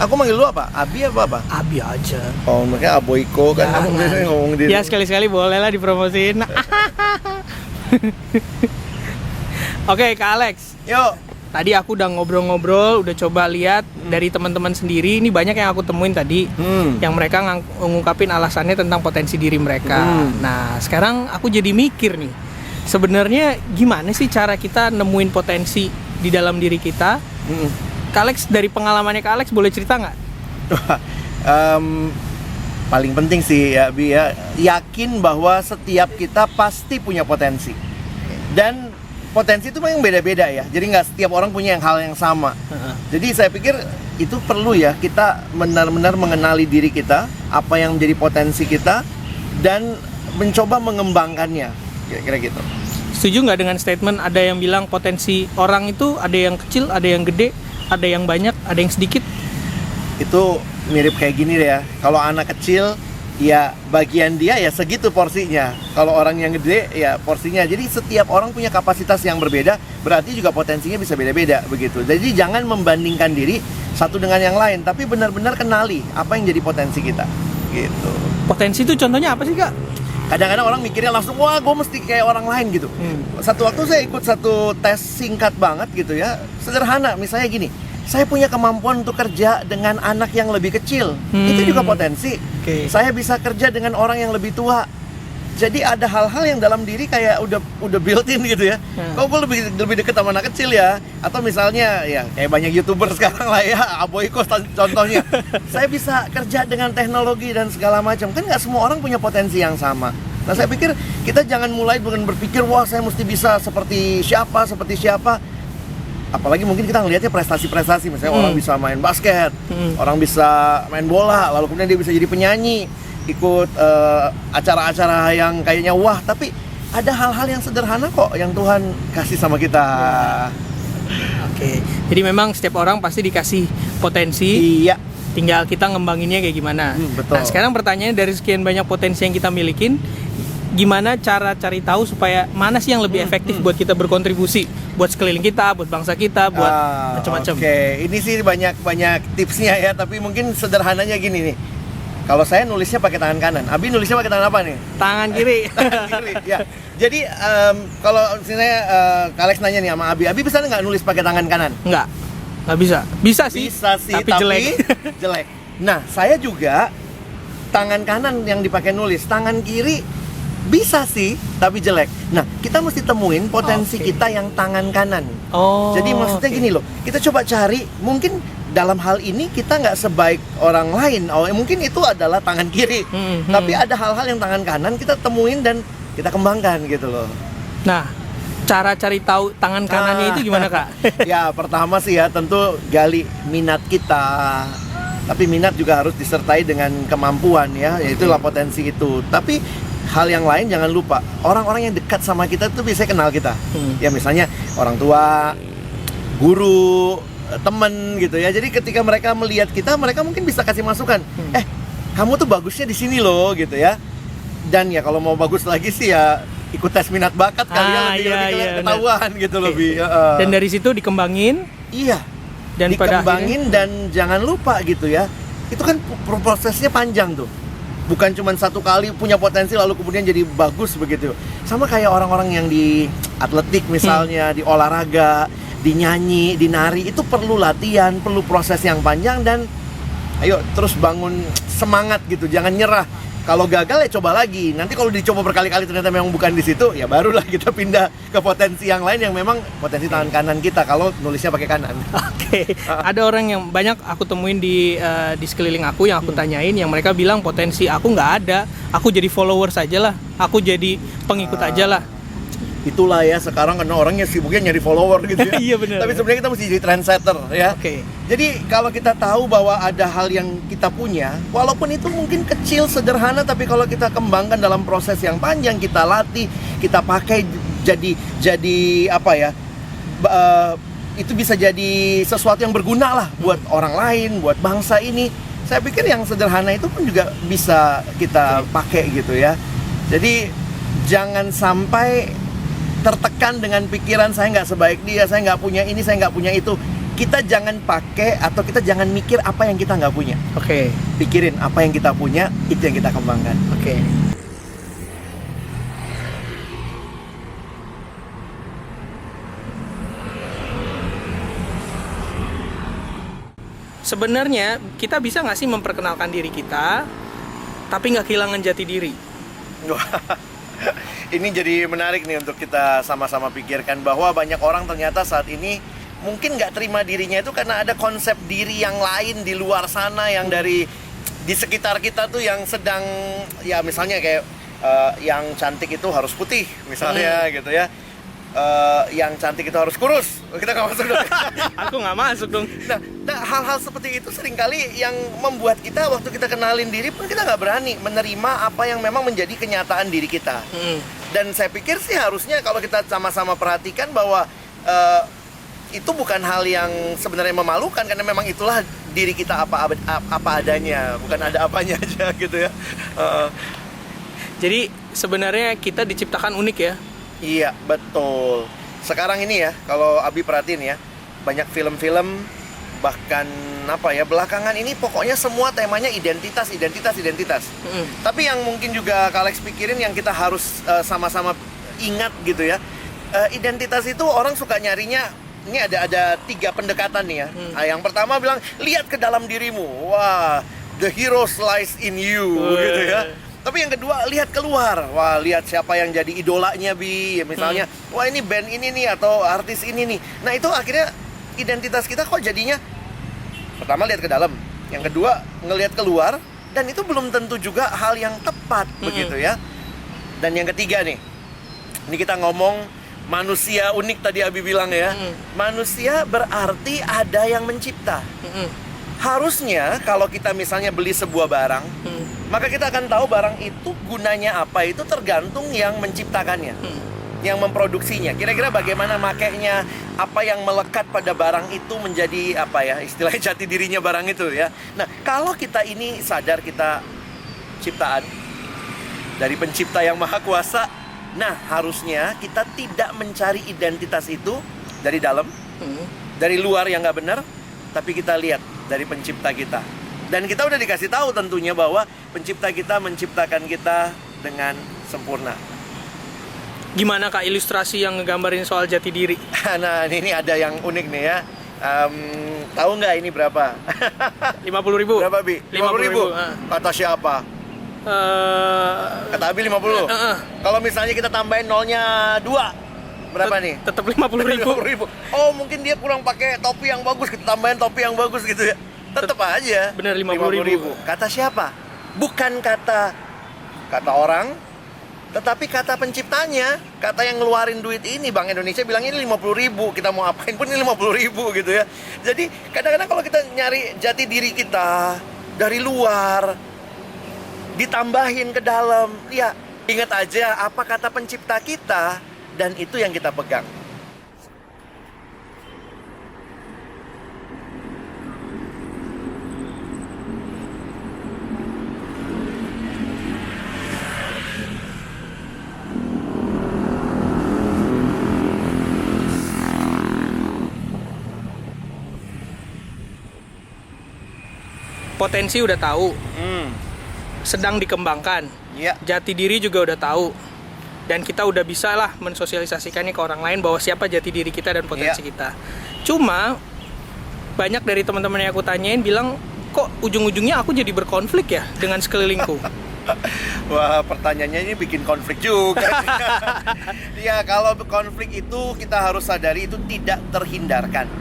Aku manggil lu apa? Abi apa? Abi aja. Oh, makanya Aboiko kan kamu biasanya ngomong di. Ya sekali-sekali boleh lah dipromosiin. Oke, Kak Alex. Yuk. Tadi aku udah ngobrol-ngobrol, udah coba lihat dari teman-teman sendiri. Ini banyak yang aku temuin tadi, yang mereka ngungkapin alasannya tentang potensi diri mereka. Nah, sekarang aku jadi mikir nih, sebenarnya gimana sih cara kita nemuin potensi di dalam diri kita? Kak Alex, dari pengalamannya Kak Alex, boleh cerita nggak? Paling penting sih ya, Bi ya, yakin bahwa setiap kita pasti punya potensi. Dan potensi itu memang beda-beda ya. Jadi nggak setiap orang punya hal yang sama. Jadi saya pikir itu perlu ya, kita benar-benar mengenali diri kita, apa yang menjadi potensi kita, dan mencoba mengembangkannya. Kira-kira gitu. Setuju nggak dengan statement ada yang bilang potensi orang itu ada yang kecil, ada yang gede, ada yang banyak, ada yang sedikit? Itu mirip kayak gini deh ya. Kalau anak kecil, ya bagian dia ya segitu porsinya. Kalau orang yang gede ya porsinya. Jadi setiap orang punya kapasitas yang berbeda, berarti juga potensinya bisa beda-beda begitu. Jadi jangan membandingkan diri satu dengan yang lain, tapi benar-benar kenali apa yang jadi potensi kita. Gitu. Potensi itu contohnya apa sih, Kak? Kadang-kadang orang mikirnya langsung, wah gue mesti kayak orang lain gitu. Satu waktu saya ikut satu tes singkat banget gitu ya. Sederhana, misalnya gini, saya punya kemampuan untuk kerja dengan anak yang lebih kecil. Itu juga potensi. Saya bisa kerja dengan orang yang lebih tua. Jadi ada hal-hal yang dalam diri kayak udah built-in gitu ya. Kok gue lebih deket sama anak kecil ya? Atau misalnya ya kayak banyak YouTuber sekarang lah ya, Aboiko contohnya. Saya bisa kerja dengan teknologi dan segala macam. Kan nggak semua orang punya potensi yang sama. Nah saya pikir kita jangan mulai dengan berpikir, wah saya mesti bisa seperti siapa. Apalagi mungkin kita ngelihatnya prestasi-prestasi, misalnya orang bisa main basket, orang bisa main bola, lalu kemudian dia bisa jadi penyanyi, ikut acara-acara yang kayaknya wah, tapi ada hal-hal yang sederhana kok yang Tuhan kasih sama kita. Oke, jadi memang setiap orang pasti dikasih potensi. Iya. Tinggal kita ngembanginnya kayak gimana. Betul. Nah sekarang pertanyaannya, dari sekian banyak potensi yang kita milikin, gimana cara cari tahu supaya mana sih yang lebih efektif buat kita berkontribusi buat sekeliling kita, buat bangsa kita, buat macam-macam. Oke, ini sih banyak tipsnya ya, tapi mungkin sederhananya gini nih. Kalau saya nulisnya pakai tangan kanan, Abi nulisnya pakai tangan apa nih? Tangan kiri. Tangan kiri, ya. Jadi kalau misalnya Alex nanya nih sama Abi bisa nggak nulis pakai tangan kanan? Nggak bisa. Bisa sih, tapi jelek. Nah, saya juga tangan kanan yang dipakai nulis, tangan kiri bisa sih, tapi jelek. Nah, kita mesti temuin potensi kita yang tangan kanan. Jadi maksudnya gini loh, kita coba cari, mungkin dalam hal ini kita nggak sebaik orang lain. Mungkin itu adalah tangan kiri. Tapi ada hal-hal yang tangan kanan kita temuin dan kita kembangkan gitu loh. Nah, cara cari tahu tangan kanannya itu gimana, Kak? Ya, pertama sih ya tentu gali minat kita. Tapi minat juga harus disertai dengan kemampuan ya, yaitulah potensi itu. Tapi hal yang lain jangan lupa, orang-orang yang dekat sama kita itu bisa kenal kita. Ya misalnya orang tua, guru, teman gitu ya. Jadi ketika mereka melihat kita, mereka mungkin bisa kasih masukan. Kamu tuh bagusnya di sini loh gitu ya. Dan ya kalau mau bagus lagi sih ya ikut tes minat bakat kali ya, lebih ketahuan gitu lebih. Dan dari situ dikembangin. Iya. Dan dikembangin dan jangan lupa gitu ya. Itu kan prosesnya panjang tuh. Bukan cuma satu kali punya potensi lalu kemudian jadi bagus begitu. Sama kayak orang-orang yang di atletik misalnya, di olahraga, di nyanyi, di nari, itu perlu latihan, perlu proses yang panjang dan ayo terus bangun semangat gitu, jangan nyerah. Kalau gagal ya coba lagi. Nanti kalau dicoba berkali-kali ternyata memang bukan di situ, ya barulah kita pindah ke potensi yang lain yang memang potensi tangan kanan kita kalau nulisnya pakai kanan. Oke. Ada orang yang banyak aku temuin di sekeliling aku yang aku tanyain, yang mereka bilang potensi aku nggak ada, aku jadi followers aja lah, aku jadi pengikut aja lah. Itulah ya sekarang karena orangnya sibuknya nyari follower gitu ya. Iya benar. Tapi sebenarnya kita mesti jadi trendsetter ya. Jadi kalau kita tahu bahwa ada hal yang kita punya, walaupun itu mungkin kecil, sederhana, tapi kalau kita kembangkan dalam proses yang panjang, kita latih, kita pakai jadi apa ya? Itu bisa jadi sesuatu yang berguna lah buat orang lain, buat bangsa ini. Saya pikir yang sederhana itu pun juga bisa kita pakai gitu ya. Jadi jangan sampai tertekan dengan pikiran saya nggak sebaik dia, saya nggak punya ini, saya nggak punya itu. kita jangan pakai atau kita jangan mikir apa yang kita nggak punya. Oke. Pikirin apa yang kita punya, itu yang kita kembangkan. Oke. Sebenarnya kita bisa nggak sih memperkenalkan diri kita, tapi nggak kehilangan jati diri? Wah, ini jadi menarik nih untuk kita sama-sama pikirkan, bahwa banyak orang ternyata saat ini mungkin nggak terima dirinya itu karena ada konsep diri yang lain di luar sana, yang dari di sekitar kita tuh yang sedang, ya misalnya kayak yang cantik itu harus putih misalnya gitu ya. Yang cantik itu harus kurus. Kita nggak masuk dong. Aku nggak masuk dong. Nah, hal-hal seperti itu seringkali yang membuat kita waktu kita kenalin diri pun kita nggak berani menerima apa yang memang menjadi kenyataan diri kita. Dan saya pikir sih harusnya kalau kita sama-sama perhatikan bahwa itu bukan hal yang sebenarnya memalukan, karena memang itulah diri kita apa adanya, bukan ada apanya aja gitu ya. Jadi sebenarnya kita diciptakan unik ya. Iya, betul. Sekarang ini ya, kalau Abi perhatiin ya, banyak film-film, bahkan apa ya, belakangan ini pokoknya semua temanya identitas. Tapi yang mungkin juga Kak Alex pikirin, yang kita harus sama-sama ingat gitu ya, identitas itu orang suka nyarinya, ini ada 3 pendekatan nih ya. Yang pertama bilang, lihat ke dalam dirimu. Wah, the hero lies in you gitu ya. Tapi yang kedua, lihat keluar. Wah, lihat siapa yang jadi idolanya, Bi. Ya, misalnya, wah ini band ini nih, atau artis ini nih. Nah, itu akhirnya identitas kita kok jadinya, pertama lihat ke dalam, yang kedua ngelihat keluar, dan itu belum tentu juga hal yang tepat begitu ya. Dan yang ketiga nih, ini kita ngomong manusia unik tadi Abi bilang ya. Manusia berarti ada yang mencipta. Harusnya kalau kita misalnya beli sebuah barang, maka kita akan tahu barang itu gunanya apa, itu tergantung yang menciptakannya, yang memproduksinya. Kira-kira bagaimana makainya, apa yang melekat pada barang itu menjadi apa ya, istilahnya jati dirinya barang itu ya. Nah, kalau kita ini sadar kita ciptaan dari pencipta yang maha kuasa, nah harusnya kita tidak mencari identitas itu dari dalam, dari luar yang nggak benar, tapi kita lihat dari pencipta kita. Dan kita udah dikasih tahu tentunya bahwa pencipta kita menciptakan kita dengan sempurna. Gimana Kak ilustrasi yang ngegambarin soal jati diri? Nah, ini ada yang unik nih ya. Tahu nggak ini berapa? 50.000. Berapa, Bi? 50.000. Kata siapa? Kata Abi 50. Kalau misalnya kita tambahin nolnya 2, berapa nih? Tetap 50.000. Oh, mungkin dia kurang pakai topi yang bagus, kita tambahin topi yang bagus gitu ya. Tetap aja. Bener 50.000. Kata siapa? Bukan kata orang, tetapi kata penciptanya, kata yang ngeluarin duit ini. Bank Indonesia bilang ini 50.000, kita mau apain pun ini 50.000 gitu ya. Jadi kadang-kadang kalau kita nyari jati diri kita dari luar, ditambahin ke dalam, ya ingat aja apa kata pencipta kita, dan itu yang kita pegang. Potensi udah tahu, sedang dikembangkan. Iya. Jati diri juga udah tahu, dan kita udah bisa lah mensosialisasikannya ke orang lain bahwa siapa jati diri kita dan potensi kita. Cuma banyak dari teman-teman yang aku tanyain bilang, kok ujung-ujungnya aku jadi berkonflik ya dengan sekelilingku. Wah, pertanyaannya ini bikin konflik juga. Ya, kalau konflik itu kita harus sadari itu tidak terhindarkan.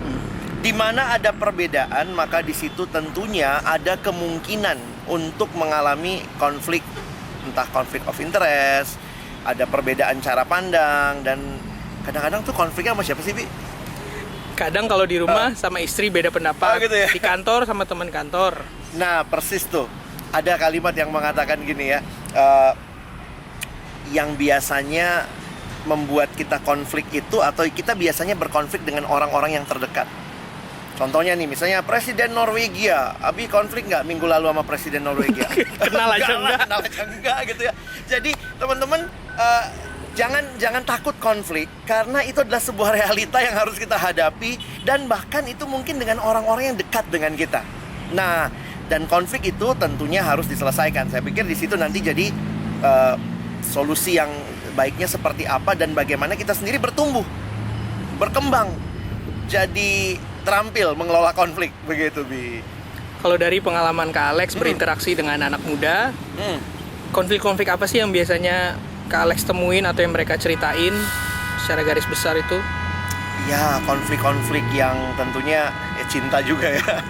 Di mana ada perbedaan, maka di situ tentunya ada kemungkinan untuk mengalami konflik, entah konflik of interest, ada perbedaan cara pandang, dan kadang-kadang tuh konfliknya sama siapa sih, Bi? Kadang kalau di rumah sama istri beda pendapat, gitu ya? di kantor sama teman kantor. Nah, persis tuh. Ada kalimat yang mengatakan gini ya, yang biasanya membuat kita konflik itu, atau kita biasanya berkonflik dengan orang-orang yang terdekat. Contohnya nih, misalnya Presiden Norwegia. Abi konflik nggak minggu lalu sama Presiden Norwegia? Kenal aja enggak? Kenal aja enggak gitu ya. Jadi teman-teman, Jangan takut konflik, karena itu adalah sebuah realita yang harus kita hadapi, dan bahkan itu mungkin dengan orang-orang yang dekat dengan kita. Nah, dan konflik itu tentunya harus diselesaikan. Saya pikir di situ nanti jadi solusi yang baiknya seperti apa, dan bagaimana kita sendiri bertumbuh, berkembang, jadi terampil mengelola konflik, begitu Bi. Kalau dari pengalaman Kak Alex berinteraksi dengan anak muda, konflik-konflik apa sih yang biasanya Kak Alex temuin atau yang mereka ceritain secara garis besar itu? Ya, konflik-konflik yang tentunya cinta juga ya.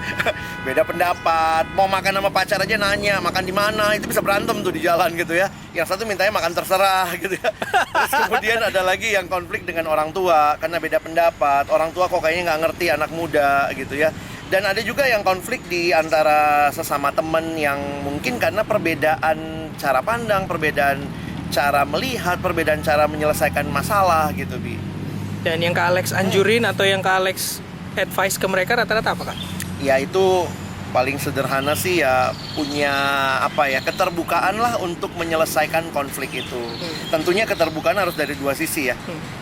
Beda pendapat, mau makan sama pacar aja nanya makan di mana, itu bisa berantem tuh di jalan gitu ya. Yang satu mintanya makan terserah gitu ya. Terus kemudian ada lagi yang konflik dengan orang tua karena beda pendapat. Orang tua kok kayaknya nggak ngerti anak muda gitu ya. Dan ada juga yang konflik di antara sesama teman yang mungkin karena perbedaan cara pandang, perbedaan cara melihat, perbedaan cara menyelesaikan masalah gitu Bi. Dan yang Kak Alex anjurin atau yang Kak Alex advice ke mereka rata-rata apa Kak? Ya itu paling sederhana sih ya, punya keterbukaan lah untuk menyelesaikan konflik itu. Tentunya keterbukaan harus dari dua sisi ya.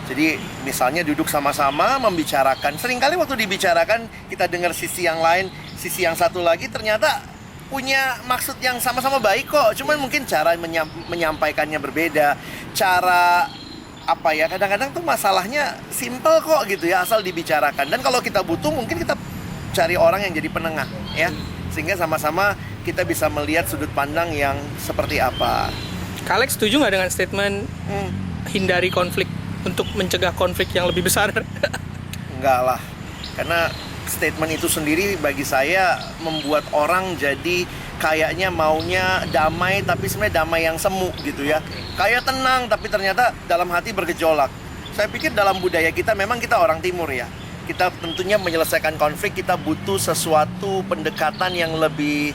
Jadi misalnya duduk sama-sama membicarakan. Seringkali waktu dibicarakan kita dengar sisi yang lain, sisi yang satu lagi ternyata punya maksud yang sama-sama baik kok. Cuman mungkin cara menyampaikannya berbeda. Cara kadang-kadang tuh masalahnya simple kok gitu ya, asal dibicarakan. Dan kalau kita butuh mungkin kita cari orang yang jadi penengah ya, sehingga sama-sama kita bisa melihat sudut pandang yang seperti apa. Kak Alex setuju nggak dengan statement hindari konflik untuk mencegah konflik yang lebih besar? Enggak lah, karena statement itu sendiri bagi saya membuat orang jadi kayaknya maunya damai, tapi sebenarnya damai yang semu gitu ya. Kayak tenang, tapi ternyata dalam hati bergejolak. Saya pikir dalam budaya kita, memang kita orang timur ya, kita tentunya menyelesaikan konflik, kita butuh sesuatu pendekatan yang lebih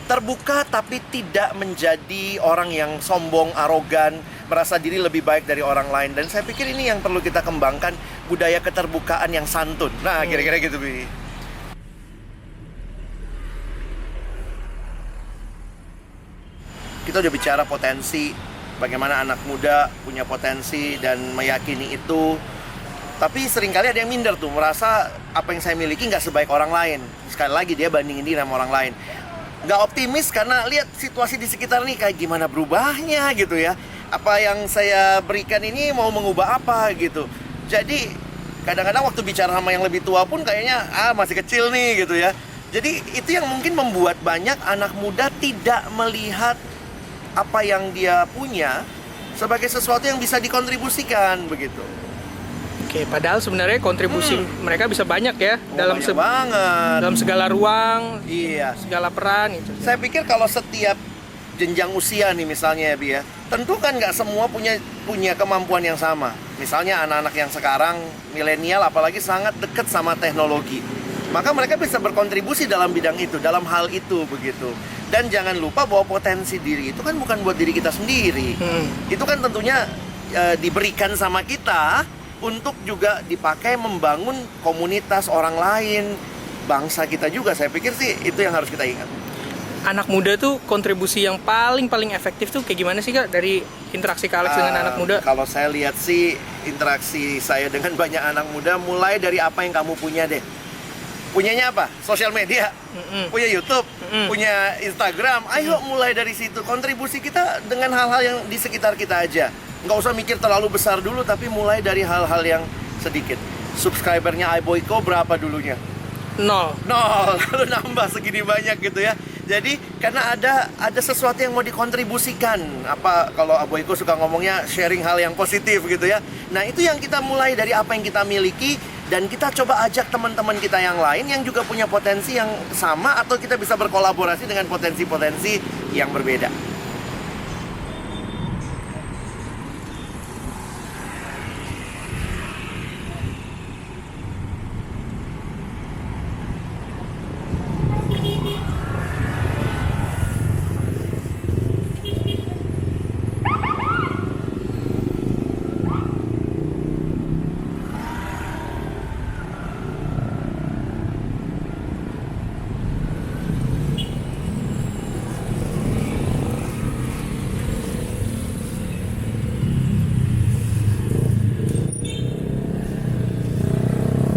terbuka, tapi tidak menjadi orang yang sombong, arogan, merasa diri lebih baik dari orang lain. Dan saya pikir ini yang perlu kita kembangkan, budaya keterbukaan yang santun. Nah, kira-kira gitu Bi. Kita udah bicara potensi, bagaimana anak muda punya potensi dan meyakini itu. Tapi seringkali ada yang minder tuh, merasa apa yang saya miliki nggak sebaik orang lain. Sekali lagi dia bandingin diri sama orang lain. Nggak optimis karena lihat situasi di sekitar nih kayak gimana berubahnya gitu ya. Apa yang saya berikan ini mau mengubah apa gitu. Jadi kadang-kadang waktu bicara sama yang lebih tua pun kayaknya masih kecil nih gitu ya. Jadi itu yang mungkin membuat banyak anak muda tidak melihat apa yang dia punya sebagai sesuatu yang bisa dikontribusikan begitu. Oke, padahal sebenarnya kontribusi mereka bisa banyak ya, dalam banget, dalam segala ruang, iya, segala peran gitu. Saya pikir kalau setiap jenjang usia nih misalnya ya Bi ya, tentu kan nggak semua punya kemampuan yang sama. Misalnya anak-anak yang sekarang milenial apalagi sangat dekat sama teknologi, maka mereka bisa berkontribusi dalam bidang itu, dalam hal itu begitu. Dan jangan lupa bahwa potensi diri itu kan bukan buat diri kita sendiri. Itu kan tentunya diberikan sama kita untuk juga dipakai membangun komunitas orang lain, bangsa kita juga. Saya pikir sih itu yang harus kita ingat. Anak muda tuh kontribusi yang paling efektif tuh kayak gimana sih Kak dari interaksi Kak Alex dengan anak muda? Kalau saya lihat sih interaksi saya dengan banyak anak muda mulai dari apa yang kamu punya deh. Punyanya apa? Sosial media, punya YouTube, punya Instagram. Ayo mulai dari situ. Kontribusi kita dengan hal-hal yang di sekitar kita aja. Nggak usah mikir terlalu besar dulu, tapi mulai dari hal-hal yang sedikit. Subscribernya iBoyko berapa dulunya? 0. Lalu nambah segini banyak gitu ya. Jadi karena ada sesuatu yang mau dikontribusikan. Apa kalau Aboyko suka ngomongnya sharing hal yang positif gitu ya. Nah itu yang kita mulai dari apa yang kita miliki, dan kita coba ajak teman-teman kita yang lain yang juga punya potensi yang sama, atau kita bisa berkolaborasi dengan potensi-potensi yang berbeda.